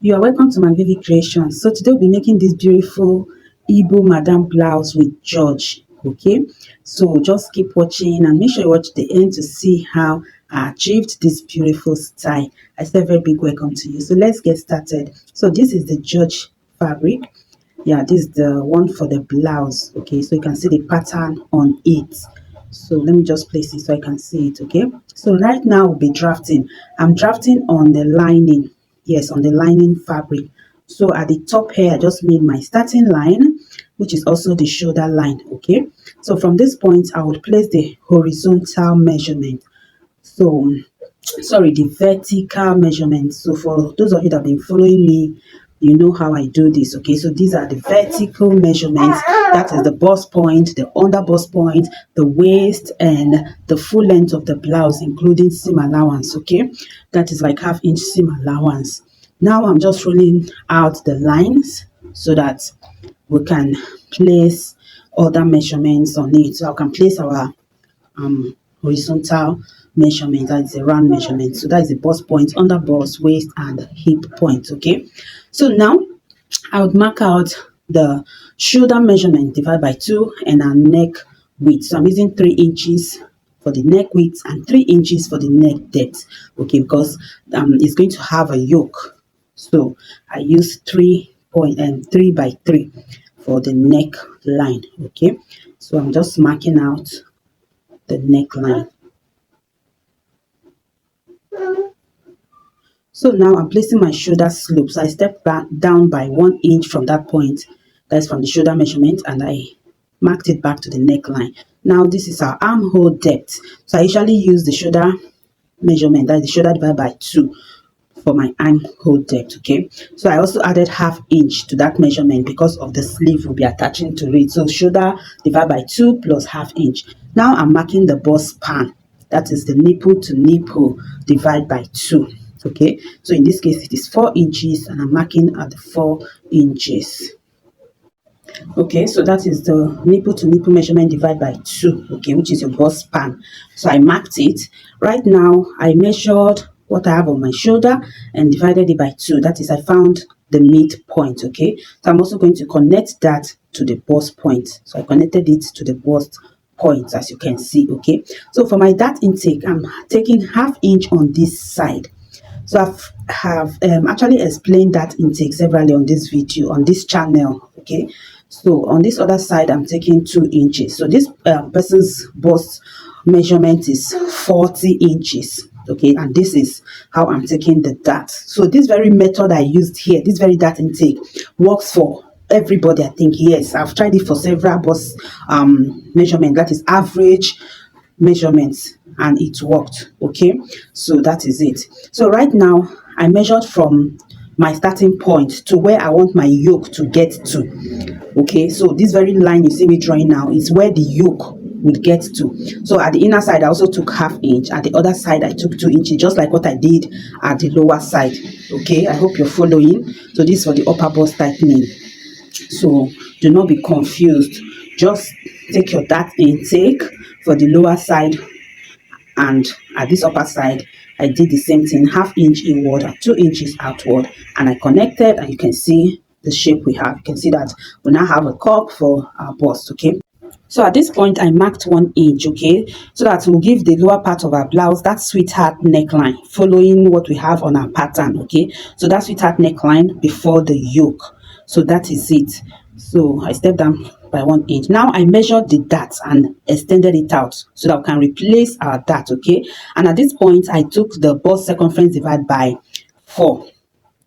You are welcome to my Vivid Creations. So today we'll be making this beautiful Igbo Madam blouse with George. Okay, so just keep watching and make sure you watch the end to see how I achieved this beautiful style. I say a very big welcome to you. So let's get started. So this is the George fabric. Yeah, this is the one for the blouse. Okay, so you can see the pattern on it. So let me just place it so I can see it. Okay, so right now we'll be drafting. I'm drafting on the lining. Yes, on the lining fabric. So at the top here I just made my starting line, which is also the shoulder line. Okay, so from this point I would place the horizontal measurement. So sorry, the vertical measurement. So for those of you that have been following me, you know how I do this. Okay, so these are the vertical measurements. That is the bust point, the under bust point, the waist, and the full length of the blouse, including seam allowance. Okay, that is like half-inch seam allowance. Now I'm just rolling out the lines so that we can place other measurements on it. So I can place our horizontal measurement, that's a round measurement. So that is the bust point, under bust, waist, and hip point. Okay, so now I would mark out the shoulder measurement divided by 2 and our neck width. So I'm using 3 inches for the neck width and 3 inches for the neck depth. Okay, because it's going to have a yoke. So I use 3 by 3 for the neck line. Okay, so I'm just marking out the neckline. So now I'm placing my shoulder slope. So I step back down by 1 inch from that point. That's from the shoulder measurement, and I marked it back to the neckline. Now this is our armhole depth. So I usually use the shoulder measurement, that's the shoulder divided by 2 for my armhole depth. Okay, so I also added half inch to that measurement because of the sleeve we'll be attaching to it. So shoulder divided by 2 plus half inch. Now I'm marking the bust span, that is the nipple to nipple divided by 2. Okay, so in this case it is 4 inches, and I'm marking at the 4 inches. Okay, so that is the nipple to nipple measurement divided by 2. Okay, which is your bust span. So I marked it. Right now I measured what I have on my shoulder and divided it by 2. That is, I found the midpoint. Okay, so I'm also going to connect that to the bust point. So I connected it to the bust point, as you can see. Okay, so for my dart intake, I'm taking half inch on this side. So I have actually explained that intake severally on this video, on this channel. Okay, so on this other side I'm taking 2 inches. So this person's bust measurement is 40 inches. Okay, and this is how I'm taking the dart. So this very method I used here, this very dart intake, works for everybody. I think, yes, I've tried it for several bust measurement, that is average measurements, and it worked. Okay, so that is it. So right now I measured from my starting point to where I want my yoke to get to. Okay, so this very line you see me drawing now is where the yoke would get to. So at the inner side I also took half inch, at the other side I took 2 inches, just like what I did at the lower side. Okay, I hope you're following. So this is for the upper bust tightening, so do not be confused. Just take your dart intake for the lower side, and at this upper side I did the same thing, half inch inward and 2 inches outward, and I connected, and you can see the shape we have. You can see that we now have a cup for our bust. Okay, so at this point I marked 1 inch. Okay, so that will give the lower part of our blouse that sweetheart neckline, following what we have on our pattern. Okay, so that sweetheart neckline before the yoke. So that is it. So I stepped down by 1 inch. Now I measured the dart and extended it out so that we can replace our dart. Okay, and at this point I took the bust circumference divided by 4.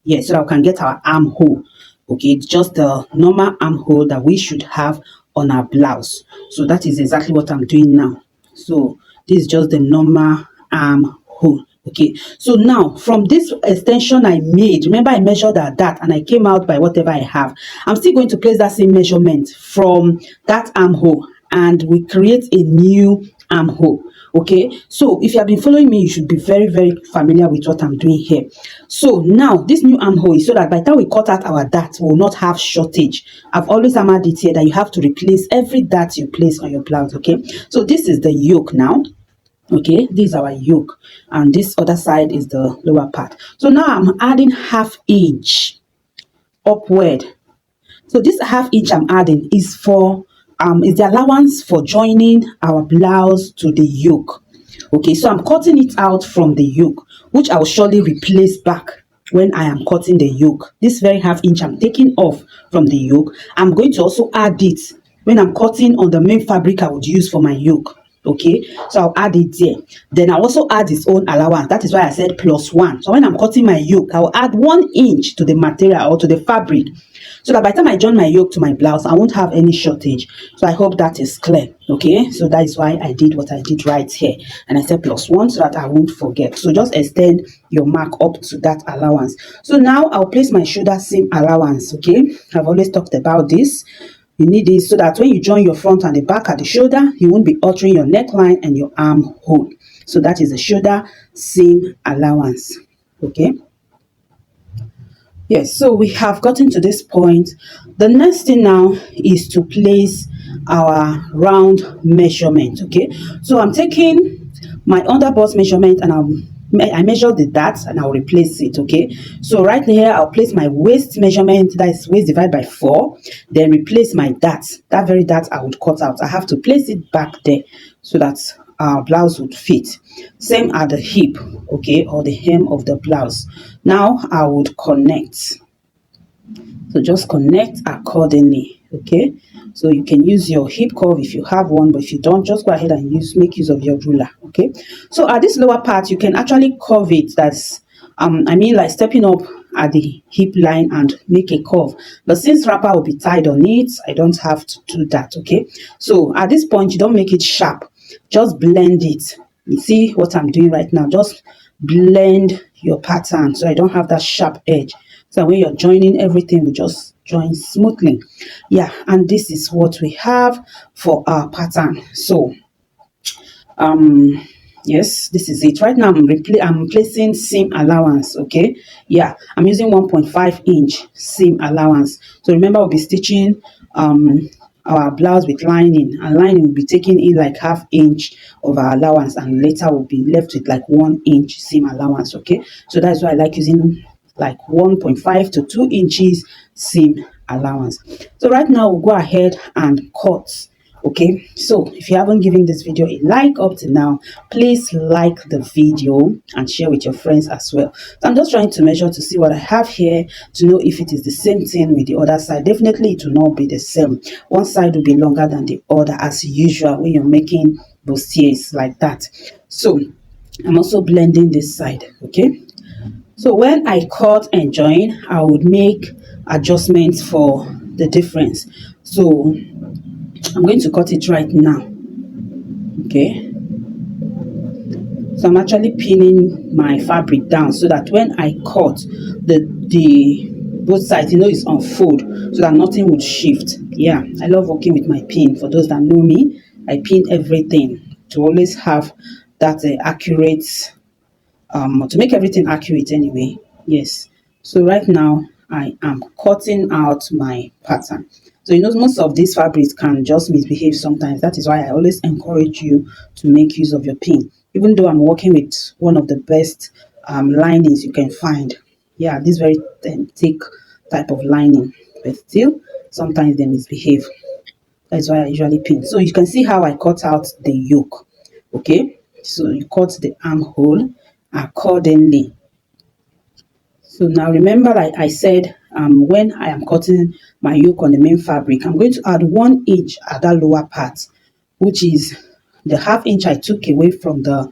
Yes, so that we can get our armhole. Okay, it's just the normal armhole that we should have on our blouse. So that is exactly what I'm doing now. So this is just the normal armhole. Okay, so now from this extension I made, remember I measured that and I came out by whatever I have. I'm still going to place that same measurement from that armhole, and we create a new armhole. Okay, so if you have been following me, you should be very, very familiar with what I'm doing here. So now this new armhole is so that by the time we cut out our dart, we will not have shortage. I've always hammered it here that you have to replace every dart you place on your blouse. Okay, so this is the yoke now. Okay, this is our yoke, and this other side is the lower part. So now I'm adding ½ inch upward. So this ½ inch I'm adding is for is the allowance for joining our blouse to the yoke. Okay, so I'm cutting it out from the yoke, which I'll surely replace back when I am cutting the yoke. This very ½ inch I'm taking off from the yoke. I'm going to also add it when I'm cutting on the main fabric I would use for my yoke. Okay, so I'll add it there. Then I'll also add its own allowance. That is why I said +1. So when I'm cutting my yoke, I'll add 1 inch to the material or to the fabric, so that by the time I join my yoke to my blouse, I won't have any shortage. So I hope that is clear. Okay, so that is why I did what I did right here, and I said +1 so that I won't forget. So just extend your mark up to that allowance. So now I'll place my shoulder seam allowance. Okay, I've always talked about this. You need this so that when you join your front and the back at the shoulder, you won't be altering your neckline and your armhole. So that is the shoulder seam allowance. Okay. Yes, so we have gotten to this point. The next thing now is to place our round measurement. Okay, so I'm taking my underbust measurement and I measure the dart and I'll replace it. Okay, so right here I'll place my waist measurement, that is waist divided by 4, then replace my dart. That very dart I would cut out, I have to place it back there so that our blouse would fit. Same at the hip, okay, or the hem of the blouse. Now I would connect. So just connect accordingly. Okay, so you can use your hip curve if you have one, but if you don't, just go ahead and make use of your ruler. Okay, so at this lower part you can actually curve it. That's I mean, like stepping up at the hip line and make a curve, but since wrapper will be tied on it, I don't have to do that. Okay, so at this point you don't make it sharp, just blend it. You see what I'm doing right now? Just blend your pattern so I don't have that sharp edge. So when you're joining, everything will just join smoothly. Yeah, and this is what we have for our pattern. So yes, this is it. Right now I'm placing seam allowance. Okay, yeah, I'm using 1.5 inch seam allowance. So remember, we'll be stitching our blouse with lining, and lining will be taking in like ½ inch of our allowance, and later we'll be left with like 1 inch seam allowance. Okay, so that's why I like using like 1.5 to 2 inches seam allowance. So right now we'll go ahead and cut. Okay, so if you haven't given this video a like up to now, please like the video and share with your friends as well. So I'm just trying to measure to see what I have here, to know if it is the same thing with the other side. Definitely it will not be the same. One side will be longer than the other as usual when you're making bustiers like that. So I'm also blending this side. Okay, so when I cut and join, I would make adjustments for the difference. So I'm going to cut it right now. Okay, so I'm actually pinning my fabric down so that when I cut the both sides, you know, it's on fold so that nothing would shift. Yeah, I love working with my pin. For those that know me, I pin everything to always have that accurate, to make everything accurate anyway. Yes, so right now I am cutting out my pattern. So you know, most of these fabrics can just misbehave sometimes. That is why I always encourage you to make use of your pin. Even though I'm working with one of the best linings you can find. Yeah, this very thick type of lining, but still sometimes they misbehave. That's why I usually pin. So you can see how I cut out the yoke. Okay, so you cut the armhole accordingly. So now remember, like I said, when I am cutting my yoke on the main fabric, I'm going to add 1 inch at that lower part, which is the ½ inch I took away from the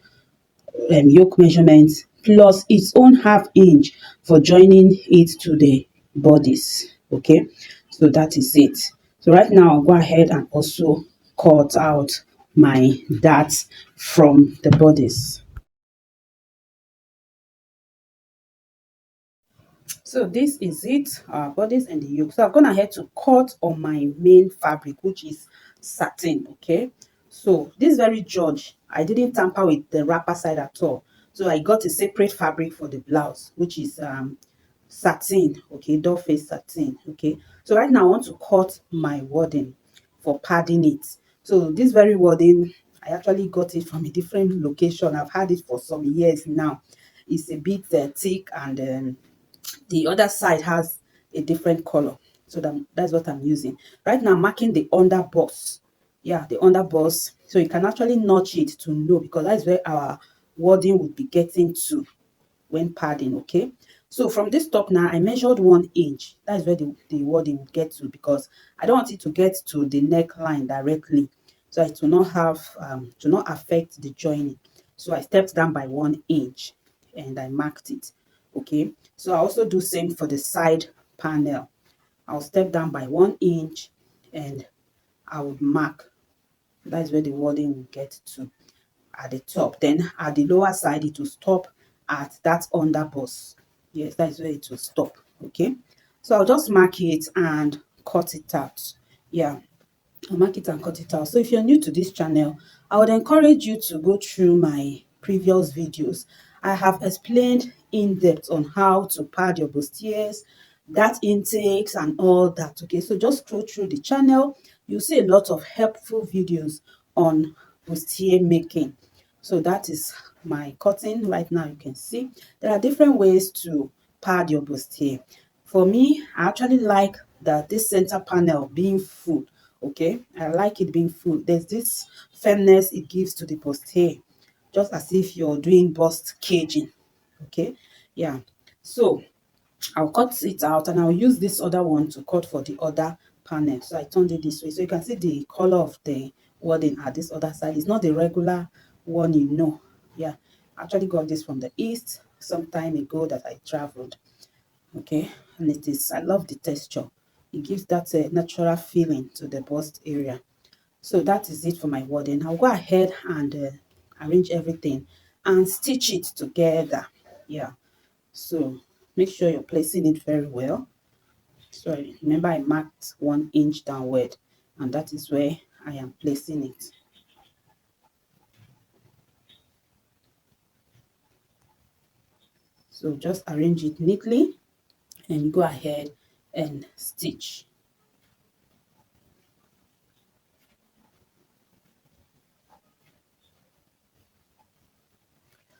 yoke measurement, plus its own ½ inch for joining it to the bodice. Okay, so that is it. So right now I'll go ahead and also cut out my darts from the bodice. So this is it, our bodice and the yoke. So I've gone ahead to cut on my main fabric, which is satin. Okay, so this very George, I didn't tamper with the wrapper side at all. So I got a separate fabric for the blouse, which is satin. Okay, doll face satin. Okay, so right now I want to cut my wording for padding it. So this very wording, I actually got it from a different location. I've had it for some years now. It's a bit thick, and the other side has a different color. So that's what I'm using. Right now, I'm marking the underboss. Yeah, the underboss. So you can actually notch it to know, because that's where our wording would be getting to when padding. Okay, so from this top now, I measured 1 inch. That's where the wording would get to, because I don't want it to get to the neckline directly, so it will not have to not affect the joining. So I stepped down by 1 inch and I marked it. Okay, so I also do same for the side panel. I'll step down by 1 inch and I would mark. That's where the wording will get to at the top. Then at the lower side, it will stop at that underboss. Yes, that's where it will stop. Okay, so I'll just mark it and cut it out. Yeah, I'll mark it and cut it out. So if you're new to this channel, I would encourage you to go through my previous videos. I have explained in depth on how to pad your bustiers, that intakes and all that. Okay, so just scroll through the channel. You'll see a lot of helpful videos on bustier making. So that is my cutting right now. You can see there are different ways to pad your bustier. For me, I actually like that this center panel being full. Okay, I like it being full. There's this firmness it gives to the bustier, just as if you're doing bust caging. Okay, yeah. So I'll cut it out and I'll use this other one to cut for the other panel. So I turned it this way, so you can see the color of the wording at this other side. It's not the regular one, you know. Yeah, I actually got this from the east some time ago that I traveled. Okay, and it is, I love the texture. It gives that natural feeling to the bust area. So that is it for my wording. I'll go ahead and arrange everything and stitch it together. Yeah, so make sure you're placing it very well. So remember, I marked 1 inch downward, and that is where I am placing it. So just arrange it neatly and go ahead and stitch.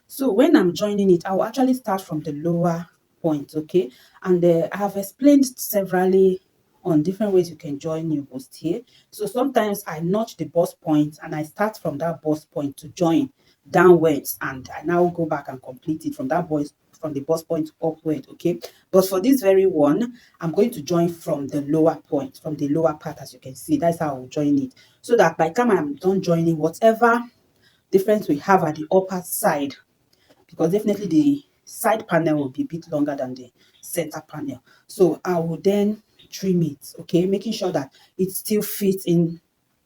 So when I'm joining it, I will actually start from the lower point, okay? And I have explained severally on different ways you can join your bustier. So sometimes I notch the bust point and I start from that bust point to join downwards, and I now go back and complete it from that from the bust point upward, okay? But for this very one, I'm going to join from the lower point, from the lower part, as you can see. That's how I'll join it, so that by the time I'm done joining, whatever difference we have at the upper side, because definitely the side panel will be a bit longer than the center panel. So I will then trim it, okay, making sure that it still fits in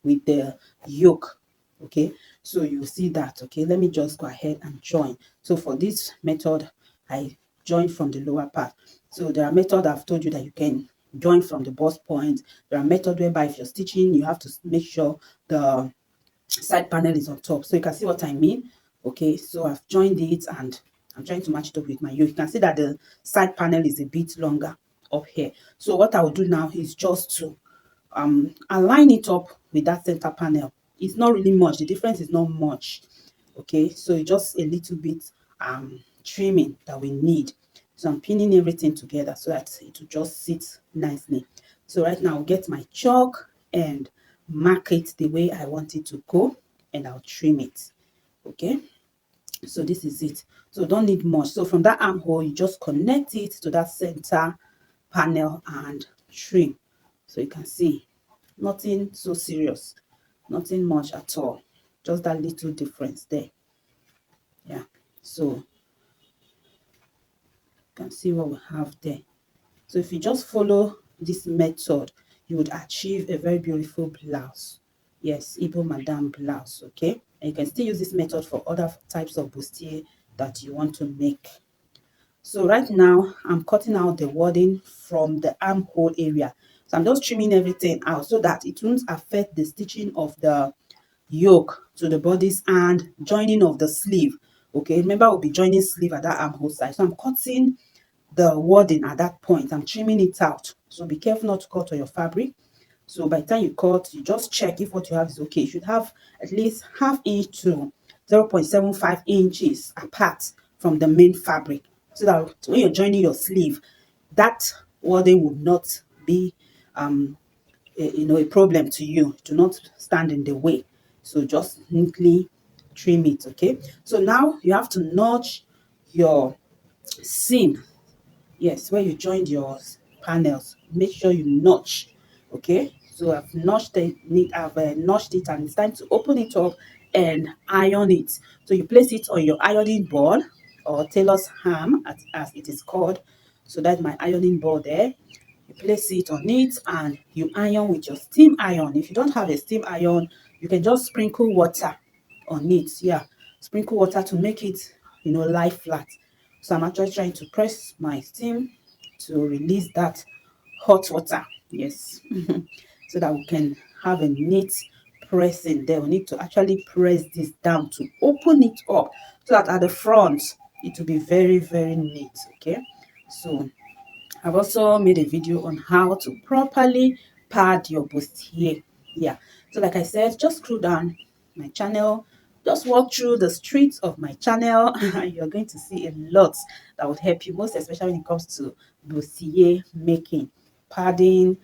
with the yoke. Okay, so you see that. Okay, let me just go ahead and join. So for this method, I join from the lower part. So there are methods I've told you that you can join from the bust point. There are methods whereby if you're stitching, you have to make sure the side panel is on top. So you can see what I mean. Okay, so I've joined it and I'm trying to match it up with my yoke. You can see that the side panel is a bit longer up here. So what I will do now is just to align it up with that center panel. It's not really much, the difference is not much. Okay, so it's just a little bit trimming that we need. So I'm pinning everything together so that it will just sit nicely. So right now I'll get my chalk and mark it the way I want it to go, and I'll trim it. Okay, so this is it. So don't need much. So from that armhole, you just connect it to that center panel and trim. So you can see nothing so serious, nothing much at all, just that little difference there. Yeah, so you can see what we have there. So if you just follow this method, you would achieve a very beautiful blouse. Yes, Igbo Madam blouse. Okay, and you can still use this method for other types of bustier that you want to make. So right now I'm cutting out the wording from the armhole area. So I'm just trimming everything out so that it won't affect the stitching of the yoke to the bodice and joining of the sleeve. Okay, remember we'll be joining sleeve at that armhole side. So I'm cutting the wording at that point. I'm trimming it out. So be careful not to cut on your fabric. So by the time you cut, you just check if what you have is okay. You should have at least ½ inch to 0.75 inches apart from the main fabric, so that when you're joining your sleeve, that wording would not be a problem to you. Do not stand in the way. So just neatly trim it. Okay, so now you have to notch your seam. Yes, where you joined your panels, make sure you notch. Okay, so I've notched it, notched it, and it's time to open it up and iron it. So you place it on your ironing board, or tailor's ham as it is called. So that's my ironing board there. You place it on it and you iron with your steam iron. If you don't have a steam iron, you can just sprinkle water on it. Yeah, sprinkle water to make it, lie flat. So I'm actually trying to press my steam to release that hot water. Yes, so that we can have a neat pressing there. We need to actually press this down to open it up, so that at the front it will be very, very neat. Okay, so I've also made a video on how to properly pad your bustier. Yeah, so like I said, just scroll down my channel, just walk through the streets of my channel, and you're going to see a lot that would help you, most especially when it comes to bustier making, padding,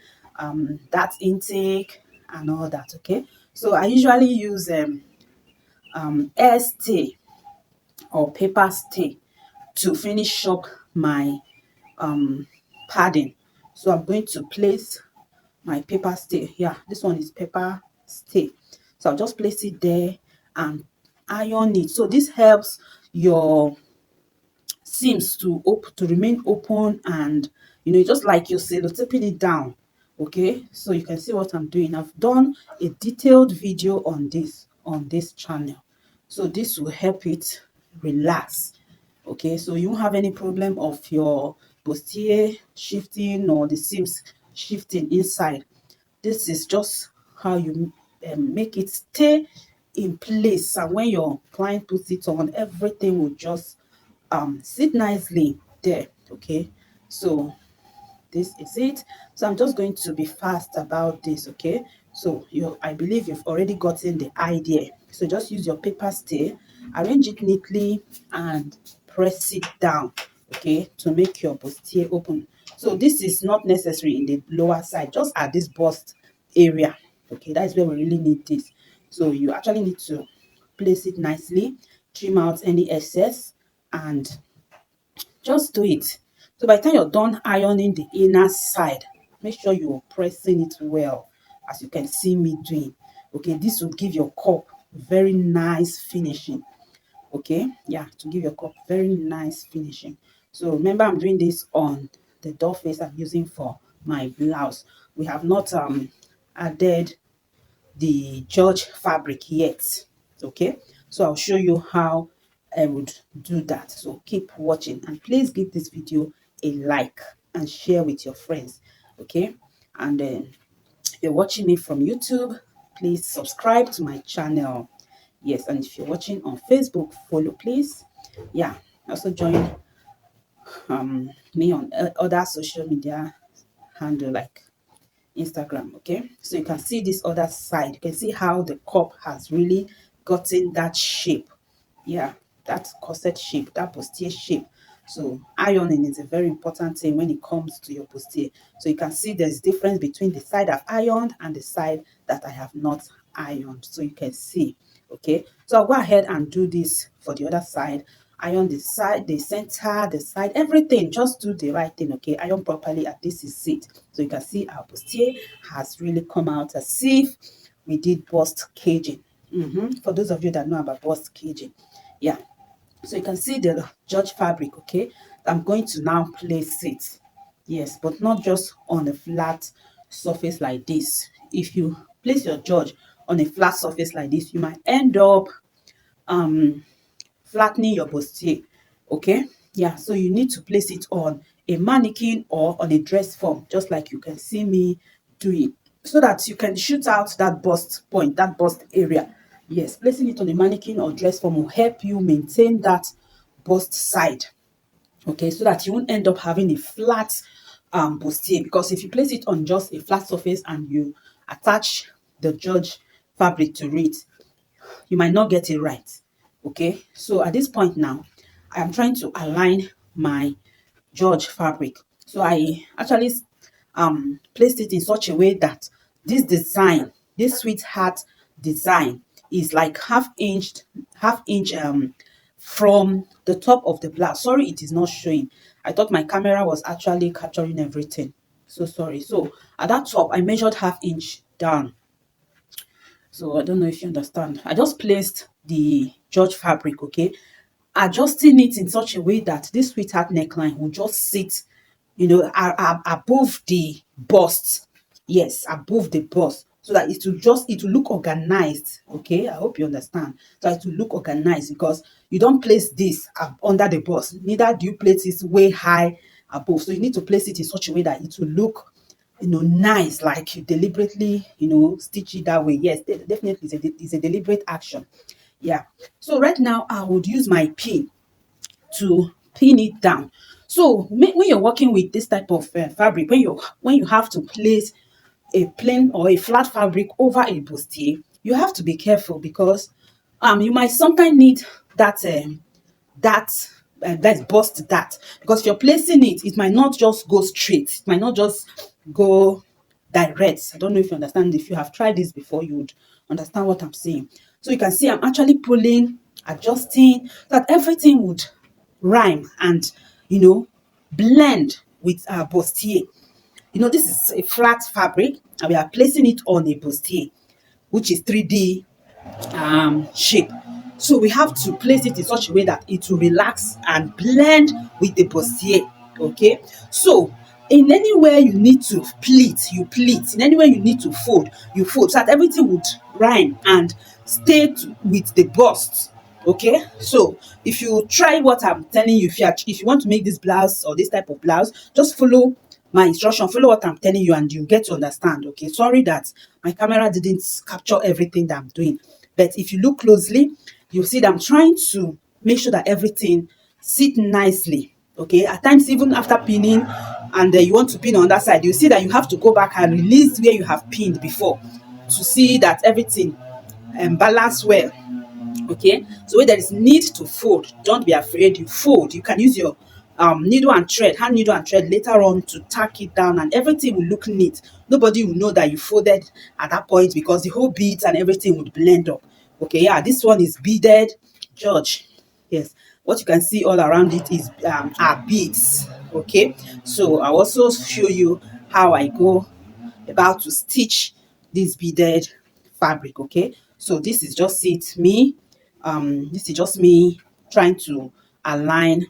that intake, and all that. Okay, so I usually use air stay or paper stay to finish up my padding. So I'm going to place my paper stay here. This one is paper stay. So I'll just place it there and iron it. So this helps your seams to remain open, and just like you're sellotaping it down. Okay, so you can see what I'm doing. I've done a detailed video on this channel, so this will help it relax. Okay, so you won't have any problem of your bustier shifting or the seams shifting inside. This is just how you make it stay in place, and when your client puts it on, everything will just sit nicely there. Okay, so this is it. So I'm just going to be fast about this. Okay, so I believe you've already gotten the idea. So just use your paper stay, arrange it neatly, and press it down, okay, to make your bustier open. So this is not necessary in the lower side, just at this bust area. Okay, that's where we really need this. So you actually need to place it nicely, trim out any excess, and just do it. So by the time you're done ironing the inner side, make sure you're pressing it well, as you can see me doing. Okay, this will give your cup very nice finishing. Okay, yeah, to give your cup very nice finishing. So remember, I'm doing this on the doll face I'm using for my blouse. We have not added the George fabric yet. Okay, so I'll show you how I would do that. So keep watching, and please give this video a like and share with your friends. Okay, and then if you're watching me from YouTube, please subscribe to my channel. Yes, and if you're watching on Facebook, follow please. Yeah, also join me on other social media handle like Instagram. Okay, so you can see this other side. You can see how the cup has really gotten that shape. Yeah, that corset shape, that bustier shape. So ironing is a very important thing when it comes to your bustier. So you can see there's difference between the side I've ironed and the side that I have not ironed. So you can see. Okay, so I'll go ahead and do this for the other side. Iron the side, the center, the side, everything. Just do the right thing. Okay, iron properly, and this is it. So you can see our bustier has really come out as if we did bust caging. For those of you that know about bust caging, yeah. So you can see the George fabric. Okay, I'm going to now place it. Yes, but not just on a flat surface like this. If you place your George on a flat surface like this, you might end up flattening your bustier. Okay, yeah, so you need to place it on a mannequin or on a dress form, just like you can see me doing, so that you can shoot out that bust point, that bust area. Yes, placing it on a mannequin or dress form will help you maintain that bust side. Okay, so that you won't end up having a flat bustier, because if you place it on just a flat surface and you attach the George fabric to it, you might not get it right. Okay, so at this point now, I am trying to align my George fabric. So I actually placed it in such a way that this design, this sweetheart design, is like half inch from the top of the blouse. Sorry, it is not showing. I thought my camera was actually capturing everything. So sorry. So at that top, I measured half-inch down. So I don't know if you understand. I just placed the George fabric, okay, adjusting it in such a way that this sweetheart neckline will just sit, above the bust. Yes, above the bust, so that it will look organized. Okay, I hope you understand. So it will look organized, because you don't place this under the bust, neither do you place it way high above. So you need to place it in such a way that it will look nice, like you deliberately, stitch it that way. Yes, definitely it's a deliberate action. Yeah. So right now I would use my pin to pin it down. So when you're working with this type of fabric, when you have to place a plain or a flat fabric over a bustier, you have to be careful, because you might sometimes need that that let's bust that, because if you're placing it, it might not just go straight, it might not just go direct. I don't know if you understand. If you have tried this before, you would understand what I'm saying. So you can see I'm actually pulling, adjusting, so that everything would rhyme and blend with our bustier. This is a flat fabric, and we are placing it on a bustier, which is 3D shape. So we have to place it in such a way that it will relax and blend with the bustier. Okay, so in anywhere you need to pleat, you pleat. In anywhere you need to fold, you fold, so that everything would rhyme and stay with the bust. Okay, so if you try what I'm telling you, if you want to make this blouse or this type of blouse, just follow my instruction, follow what I'm telling you, and you get to understand. Okay, sorry that my camera didn't capture everything that I'm doing, but if you look closely, you'll see that I'm trying to make sure that everything sit nicely. Okay, at times, even after pinning, and you want to pin on that side, you see that you have to go back and release where you have pinned before, to see that everything balance well. Okay, so where there is need to fold, don't be afraid, you fold. You can use your needle and thread, hand needle and thread later on, to tack it down, and everything will look neat. Nobody will know that you folded at that point, because the whole beads and everything would blend up. Okay, yeah, this one is beaded George. Yes, what you can see all around it is are beads. Okay, so I'll also show you how I go about to stitch this beaded fabric. Okay, so this is just me trying to align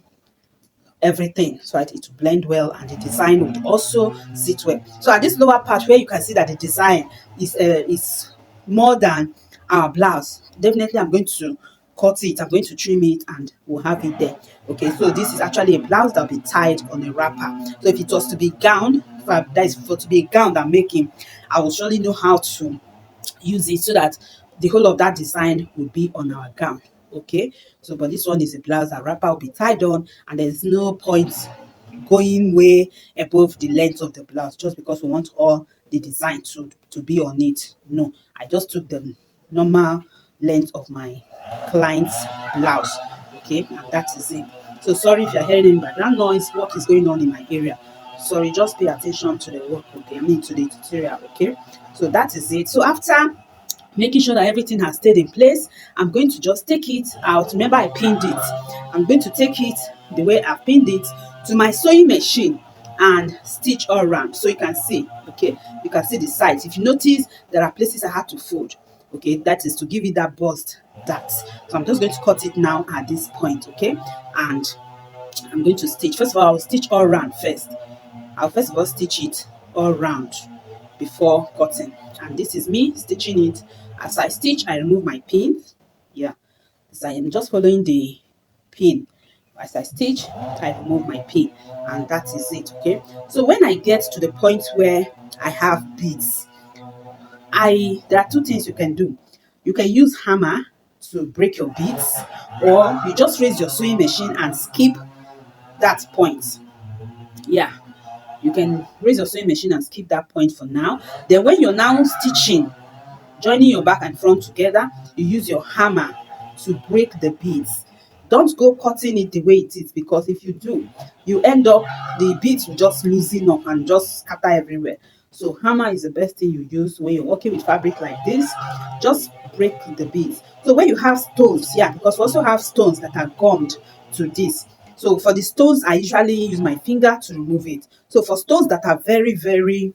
everything so that it will blend well, and the design would also sit well. So at this lower part, where you can see that the design is more than our blouse, definitely I'm going to cut it, I'm going to trim it, and we'll have it there. Okay, so this is actually a blouse that will be tied on a wrapper. So if it was to be gown, that is for to be a gown that I'm making, I will surely know how to use it, so that the whole of that design will be on our gown. Okay, so but this one is a blouse, that wrapper will be tied on, and there's no point going way above the length of the blouse, just because we want all the design to be on it. No, I just took the normal length of my client's blouse. Okay, and that is it. So sorry if you're hearing any background noise. Work is going on in my area. Sorry, just pay attention to the work. Okay, I mean to the tutorial. Okay, so that is it. So after making sure that everything has stayed in place, I'm going to just take it out. Remember, I pinned it. I'm going to take it the way I pinned it to my sewing machine and stitch all around, so you can see. Okay, you can see the sides. If you notice, there are places I had to fold. Okay, that is to give it that bust. So I'm just going to cut it now at this point. Okay, and I'm going to stitch. First of all, I'll stitch all around first. I'll first of all stitch it all round before cutting. And this is me stitching it. As I stitch, I remove my pin. Yeah, as I am just following the pin. As I stitch, I remove my pin, and that is it. Okay, so when I get to the point where I have beads, there are two things you can do. You can use hammer to break your beads, or you just raise your sewing machine and skip that point. Yeah, You can raise your sewing machine and skip that point for now. Then when you're now stitching, joining your back and front together, you use your hammer to break the beads. Don't go cutting it the way it is, because if you do, you end up, the beads will just loosen up and just scatter everywhere. So hammer is the best thing you use when you're working with fabric like this. Just break the beads. So when you have stones, yeah, because we also have stones that are gummed to this. So for the stones, I usually use my finger to remove it. So for stones that are very, very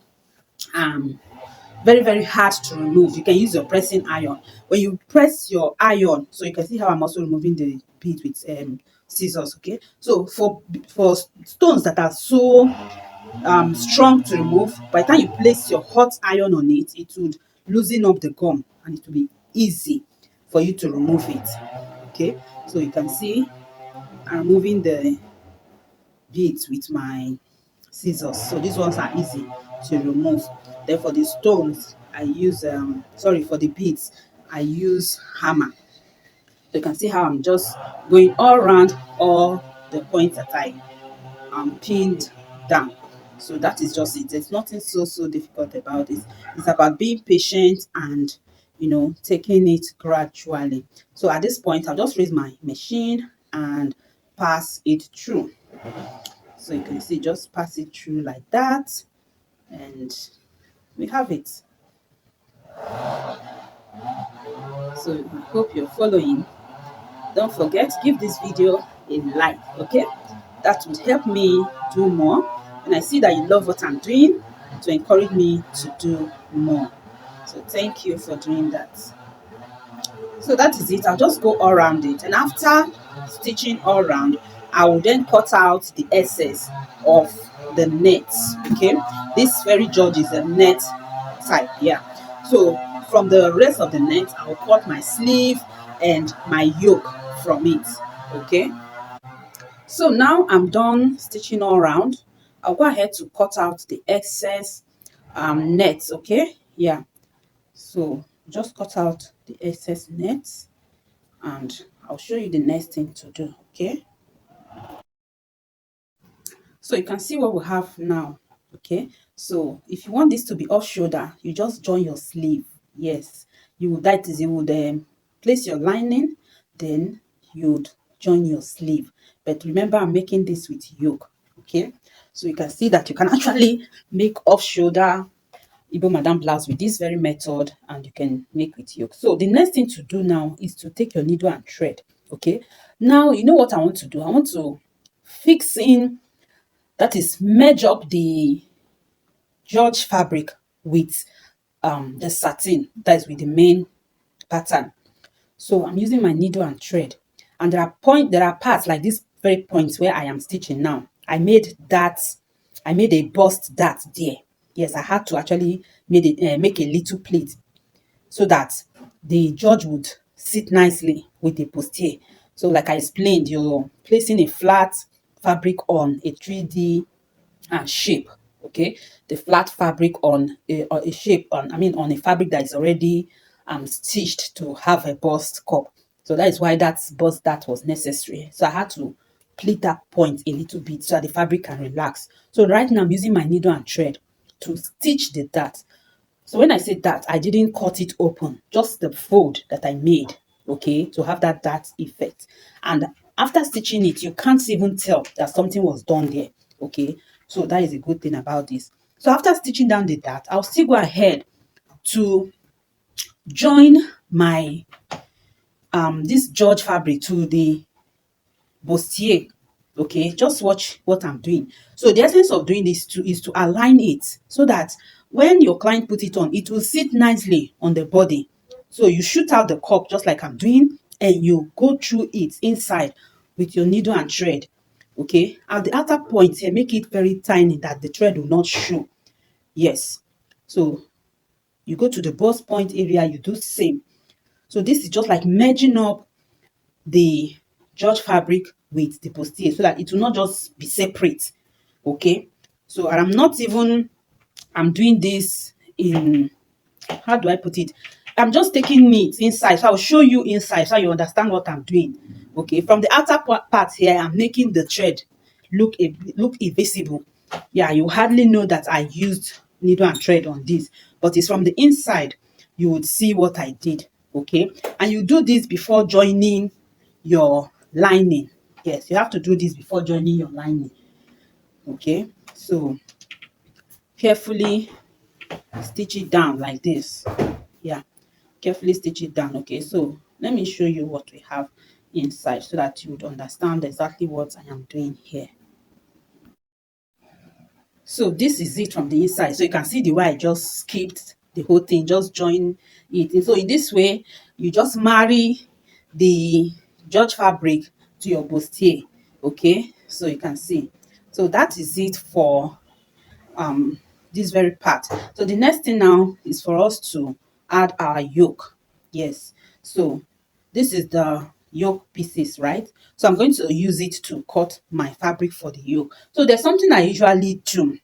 very hard to remove, you can use your pressing iron. When you press your iron, so you can see how I'm also removing the bead with scissors. Okay, so for stones that are so strong to remove, by the time you place your hot iron on it, it would loosen up the gum and it will be easy for you to remove it. Okay, so you can see I'm removing the beads with my scissors. So these ones are easy to remove. Then for the stones, I use sorry, for the beads, I use hammer. So you can see how I'm just going all around all the points that I pinned down. So that is just it. There's nothing so difficult about it. It's about being patient and, you know, taking it gradually. So at this point, I'll just raise my machine and pass it through. So you can see, just pass it through like that, and we have it. So I hope you're following. Don't forget, give this video a like, okay? That would help me do more, and I see that you love what I'm doing, to encourage me to do more. So thank you for doing that. So that is it. I'll just go all around it, and after stitching all around, I will then cut out the excess of the net. Okay, this very George is a net type, yeah. So from the rest of the net, I'll cut my sleeve and my yoke from it. Okay, so now I'm done stitching all around. I'll go ahead to cut out the excess net. Okay, yeah. So just cut out the excess nets, and I'll show you the next thing to do. Okay, so you can see what we have now. Okay, so if you want this to be off shoulder, you just join your sleeve. Yes, you would, that is, you would place your lining, then you'd join your sleeve. But remember, I'm making this with yoke. Okay, so you can see that you can actually make off shoulder Igbo Madam blouse with this very method, and you can make with yoke. So the next thing to do now is to take your needle and thread. Okay, now you know what I want to do. I want to fix in, that is, merge up the George fabric with the satin, that is with the main pattern. So I'm using my needle and thread, and there are parts like this very point where I am stitching now. I made a bust dart there. Yes, I had to actually make a little plate so that the George would sit nicely with the bustier. So like I explained, you're placing a flat fabric on a 3D shape. Okay, the flat fabric on a shape, on, I mean, on a fabric that is already stitched to have a bust cup. So that is why that bust dart was necessary. So I had to pleat that point a little bit so that the fabric can relax. So right now I'm using my needle and thread to stitch the dart. So when I say that, I didn't cut it open, just the fold that I made, okay, to have that dart effect. And after stitching it, you can't even tell that something was done there, okay. So that is a good thing about this. So after stitching down the dart, I'll still go ahead to join my this George fabric to the bustier. Okay, just watch what I'm doing. So the essence of doing this is to align it so that when your client put it on, it will sit nicely on the body. So you shoot out the cup just like I'm doing, and you go through it inside with your needle and thread. Okay, at the outer point here, make it very tiny that the thread will not show. Yes, so you go to the bust point area, you do the same. So this is just like merging up the George fabric with the bustier so that it will not just be separate. Okay, so I'm doing this in, how do I put it, I'm just taking it inside, so I'll show you inside so you understand what I'm doing. Okay, from the outer part here, I'm making the thread look invisible. Yeah, you hardly know that I used needle and thread on this, but it's from the inside you would see what I did. Okay, and you do this before joining your lining. Yes, you have to do this before joining your lining. Okay, so carefully stitch it down like this. Yeah, carefully stitch it down. Okay, so let me show you what we have inside so that you would understand exactly what I am doing here. So this is it from the inside. So you can see the way I just skipped the whole thing, just join it. And so in this way, you just marry the George fabric to your bustier. Okay, so you can see. So that is it for this very part. So the next thing now is for us to add our yoke. Yes, so this is the yoke pieces, right? So I'm going to use it to cut my fabric for the yoke. So there's something I usually do,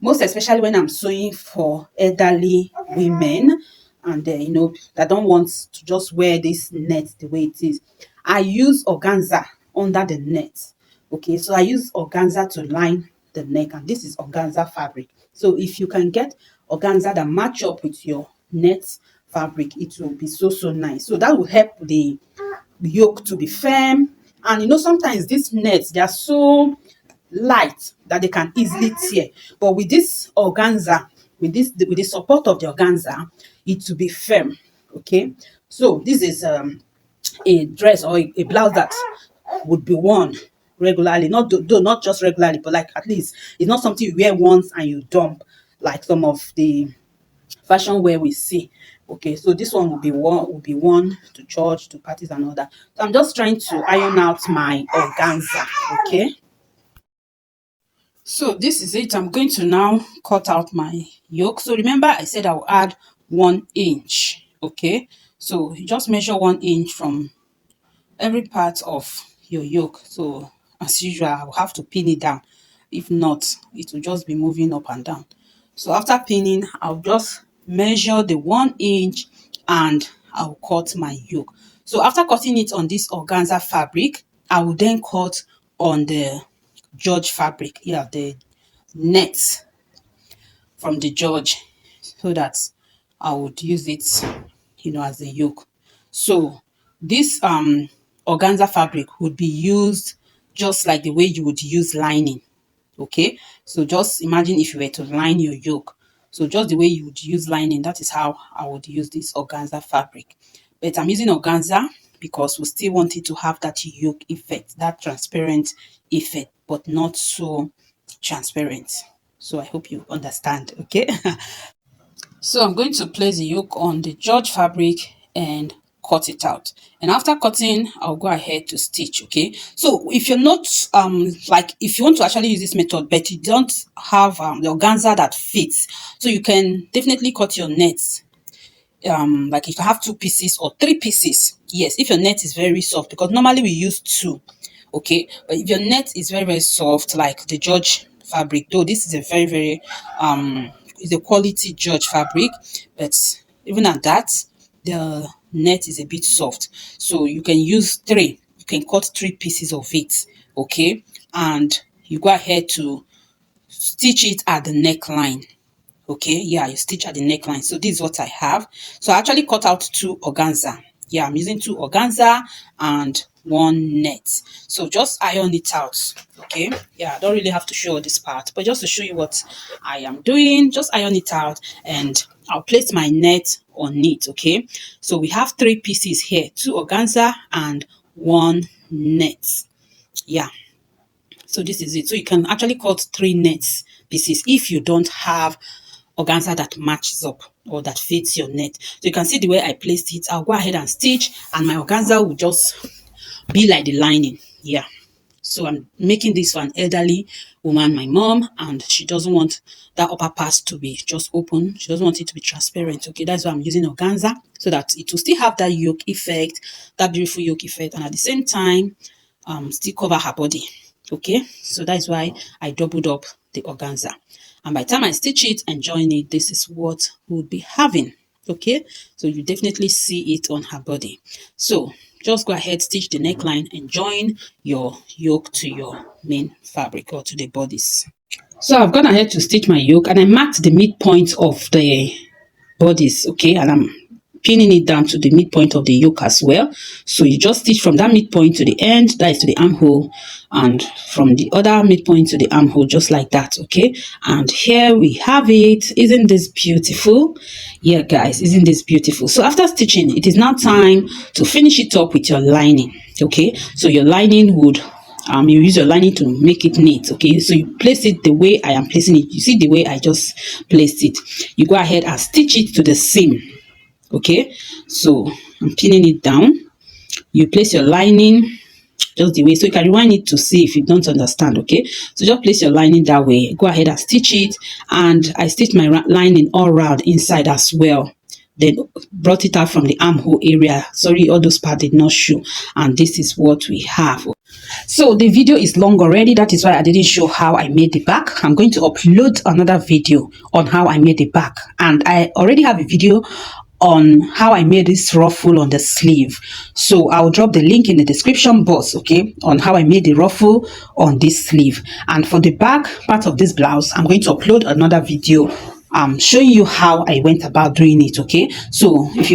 most especially when I'm sewing for elderly women, and that don't want to just wear this net the way it is. I use organza under the net. Okay, so I use organza to line the neck, and this is organza fabric. So if you can get organza that match up with your net fabric, it will be so nice. So that will help the yoke to be firm. And sometimes these nets, they are so light that they can easily tear, but with this organza, with the support of the organza, it will be firm. Okay, so this is a dress or a blouse that would be worn regularly, not though not just regularly, but like at least it's not something you wear once and you dump like some of the fashion wear we see. Okay, so this one will be worn to church, to parties and all that. So I'm just trying to iron out my organza. Okay, so this is it. I'm going to now cut out my yoke. So remember I said I'll add 1 inch. Okay, so you just measure 1 inch from every part of your yoke. So as usual, I'll have to pin it down. If not, it will just be moving up and down. So after pinning, I'll just measure the 1 inch and I'll cut my yoke. So after cutting it on this organza fabric, I will then cut on the George fabric. Yeah, the net from the George, so that I would use it, as a yoke. So this organza fabric would be used just like the way you would use lining. Okay, so just imagine if you were to line your yoke. So just the way you would use lining, that is how I would use this organza fabric. But I'm using organza because we still want it to have that yoke effect, that transparent effect, but not so transparent. So I hope you understand. Okay. So I'm going to place the yoke on the George fabric and cut it out. And after cutting, I'll go ahead to stitch. Okay, so if you're not like, if you want to actually use this method but you don't have the organza that fits, so you can definitely cut your nets. Like if you have 2 pieces or 3 pieces, yes, if your net is very soft, because normally we use 2. Okay, but if your net is very soft, like the George fabric, though this is a very is a quality George fabric, but even at that, the net is a bit soft, so you can use 3. You can cut 3 pieces of it. Okay, and you go ahead to stitch it at the neckline. Okay, yeah, you stitch at the neckline. So this is what I have. So I actually cut out 2 organza. Yeah, I'm using 2 organza and 1 net. So just iron it out. Okay, yeah, I don't really have to show this part, but just to show you what I am doing, just iron it out and I'll place my net on it. Okay, so we have 3 pieces here, 2 organza and 1 net. Yeah, so this is it. So you can actually cut 3 nets pieces if you don't have organza that matches up or that fits your net. So you can see the way I placed it. I'll go ahead and stitch and my organza will just be like the lining. Yeah, so I'm making this for an elderly woman, my mom, and she doesn't want that upper part to be just open. She doesn't want it to be transparent. Okay, that's why I'm using organza, so that it will still have that yoke effect, that beautiful yoke effect, and at the same time still cover her body. Okay, so that's why I doubled up the organza, and by the time I stitch it and join it, this is what we'll be having. Okay, so you definitely see it on her body. So just go ahead, stitch the neckline and join your yoke to your main fabric or to the bodice. So I've gone ahead to stitch my yoke, and I marked the midpoint of the bodice, okay, and I'm pinning it down to the midpoint of the yoke as well. So you just stitch from that midpoint to the end, that is to the armhole, and from the other midpoint to the armhole, just like that, okay. And here we have it. Isn't this beautiful? Yeah, guys, isn't this beautiful? So after stitching, it is now time to finish it up with your lining, okay. So your lining would you use your lining to make it neat, okay. So you place it the way I am placing it. You see the way I just placed it. You go ahead and stitch it to the seam, okay. So I'm pinning it down. You place your lining just the way, so you can rewind it to see if you don't understand, okay. So just place your lining that way, go ahead and stitch it, and I stitched my lining all around inside as well, then brought it out from the armhole area. Sorry, all those parts did not show, and this is what we have. So the video is long already, that is why I didn't show how I made the back. I'm going to upload another video on how I made the back, and I already have a video on how I made this ruffle on the sleeve. So I'll drop the link in the description box, okay, on how I made the ruffle on this sleeve. And for the back part of this blouse, I'm going to upload another video showing you how I went about doing it, okay. So if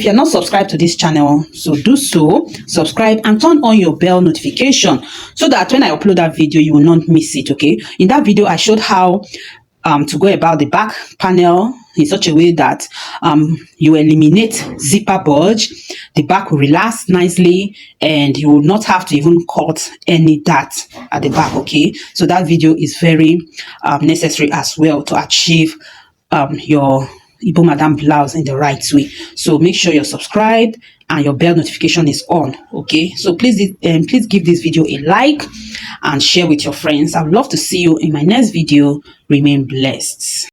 you're not subscribed to this channel, so do so, subscribe and turn on your bell notification so that when I upload that video you will not miss it, okay. In that video I showed how to go about the back panel in such a way that you eliminate zipper bulge, the back will relax nicely, and you will not have to even cut any dart at the back, okay. So that video is very necessary as well to achieve your Igbo Madam blouse in the right way. So make sure you're subscribed and your bell notification is on, okay. So please give this video a like and share with your friends. I would love to see you in my next video. Remain blessed.